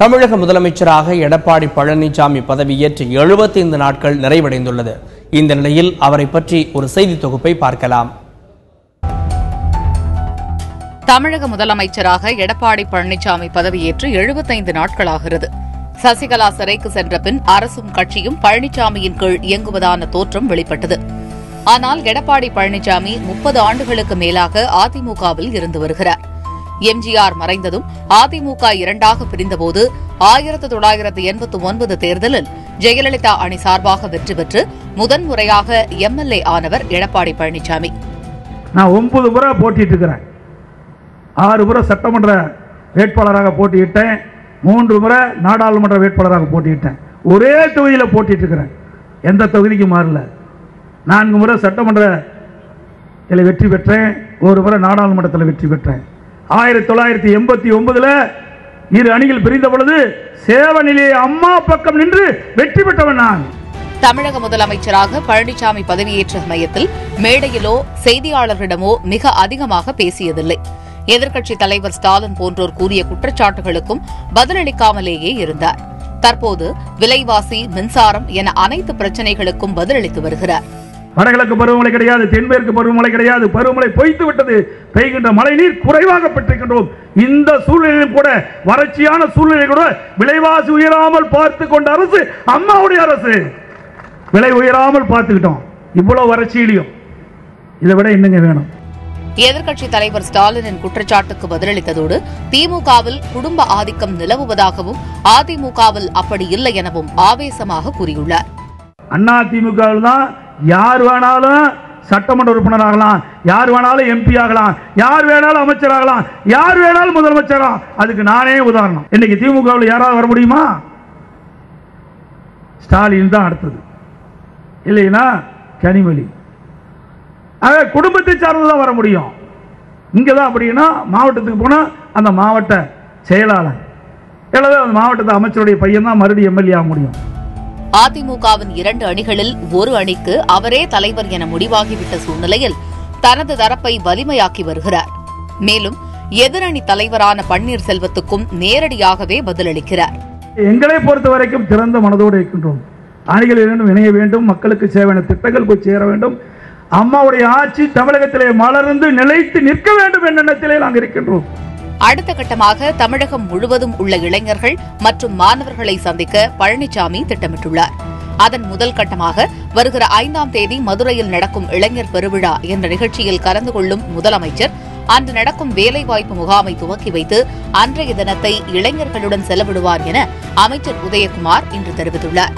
தமிழக முதலமைச்சராக எடப்பாடி பழனிசாமி பதவியேற்று 75 நாட்கள் நிறைவடைந்துள்ளது. இந்த நிலையில் அவரை பற்றி ஒரு செய்தி தொகுப்பை பார்க்கலாம். தமிழக முதலமைச்சராக எடப்பாடி பழனிசாமி பதவியேற்று 75 நாட்களாகிறது. சசிகலா சிறைக்கு சென்ற பின் அரசும் கட்சியும் பழனிசாமியின் கீழ் இயங்குவதான தோற்றம் வெளிப்பட்டது. ஆனால் எடப்பாடி பழனிசாமி 30 ஆண்டுகளுக்கு மேலாக அதிமுகவில் இருந்து வருகிறார். எம்ஜிஆர் மறைந்ததும் அதிமுக இரண்டாக பிரிந்தபோது 1989 தேர்தலில் ஜெயலலிதா அணி சார்பாக வெற்றி பெற்று முதன்முறையாக எம்எல்ஏ ஆனவர் எடப்பாடி பழனிசாமி. நான் 9 முறை போட்டிட்டு இருக்கிறேன். 6 முறை சட்டமன்ற வேட்பாளராக போட்டியிட்டேன். 3 முறை நாடாளுமன்ற வேட்பாளராக போட்டியிட்டேன். ஒரே தொகுதியில் போட்டிட்டு இருக்கிறேன். எந்த தொகுதிக்கு மாறல. 4 முறை சட்டமன்றத்தில் வெற்றி பெற்றேன். 1 முறை நாடாளுமன்றத்தில் வெற்றி பெற்றேன். 1989 இரு அணிகள் பிரிந்த பொழுது சேவனிலே அம்மா பக்கம் நின்று வெற்றி பெற்றவன் நான். தமிழக முதலமைச்சராக பழனிசாமி பதவியேற்ற சமயத்தில் மேடையிலோ செய்தியாளர்களிடமோ மிக அதிகமாக பேசியதில்லை. எதிர்க்கட்சித் தலைவர் ஸ்டாலின் போன்றோர் கூறிய குற்றச்சாட்டுகளுக்கும் பதிலளிக்காமலேயே இருந்தார். தற்போது விலைவாசி, மின்சாரம் என அனைத்து பிரச்சினைகளுக்கும் பதிலளித்து வருகிறார். வடகிழக்கு பருவமழை கிடையாது, தென்மேற்கு பருவமழை கிடையாது. பருவமழை பொய்த்து விட்டது. பெய்கின்ற மழை நீர் குறைவாக பெற்றிருக்கின்றோம். இந்த சூழ்நிலையில் கூட, வறட்சியான சூழ்நிலை கூட விலைவாசி உயராமல் பார்த்து கொண்ட அரசு அம்மாவுடைய அரசு. விலை உயராமல் பார்த்துக்கிட்டோம். இவ்வளவு வறட்சியிலையும் இதை விட என்னங்க வேணும்? எதிர்க்கட்சித் தலைவர் ஸ்டாலினின் குற்றச்சாட்டுக்கு பதிலளித்ததோடு திமுகவில் குடும்ப ஆதிக்கம் நிலவுவதாகவும் அதிமுகவில் அப்படி இல்லை எனவும் ஆவேசமாக கூறியுள்ளார். அதிமுகவில் தான் யார் வேணாலும் சட்டமன்ற உறுப்பினர் ஆகலாம், யார் வேணாலும் எம்பி ஆகலாம், யார் வேணாலும் அமைச்சர் ஆகலாம், யார் வேணாலும் முதலமைச்சர் ஆகலாம். அதுக்கு நானே உதாரணம். இன்னைக்கு திமுகவில் யாராவது வர முடியுமா? ஸ்டாலின் தான் அடுத்தது, இல்லைன்னா கனிமொழி. குடும்பத்தை சார்ந்துதான் வர முடியும். இங்கதான் அப்படின்னா மாவட்டத்துக்கு போனா அந்த மாவட்ட செயலாளர் அல்லது அந்த மாவட்டத்தை அமைச்சருடைய பையன் தான் மறுபடியும் எம்எல்ஏ ஆக முடியும். அதிமுகவின் 2 அணிகளில் ஒரு அணிக்கு அவரே தலைவர் என முடிவாகிவிட்ட சூழ்நிலையில் தனது தரப்பை வலிமையாக்கி வருகிறார். மேலும் எதிரணி தலைவரான பன்னீர்செல்வத்துக்கும் நேரடியாகவே பதிலளிக்கிறார். எங்களை பொறுத்த வரைக்கும் திறந்த மனதோடு இருக்கின்றோம். அணிகளிடம் இணைய வேண்டும், மக்களுக்கு சேவையான திட்டங்கள் போய் சேர வேண்டும். அம்மாவுடைய ஆட்சி தமிழகத்திலே மலர்ந்து நிலைத்து நிற்க வேண்டும் என்ற எண்ணத்திலே நாங்கள் இருக்கின்றோம். அடுத்த கட்டமாக தமிழகம் முழுவதும் உள்ள இளைஞர்கள் மற்றும் மாணவர்களை சந்திக்க பழனிசாமி திட்டமிட்டுள்ளார். அதன் முதல் கட்டமாக வருகிற 5ஆம் தேதி மதுரையில் நடக்கும் இளைஞர் பெருவிழா என்ற நிகழ்ச்சியில் கலந்து கொள்ளும் முதலமைச்சர் அன்று நடக்கும் வேலைவாய்ப்பு முகாமை துவக்கி வைத்து அன்றைய தினத்தை இளைஞர்களுடன் செலவிடுவார் என அமைச்சர் உதயகுமார் இன்று தெரிவித்துள்ளார்.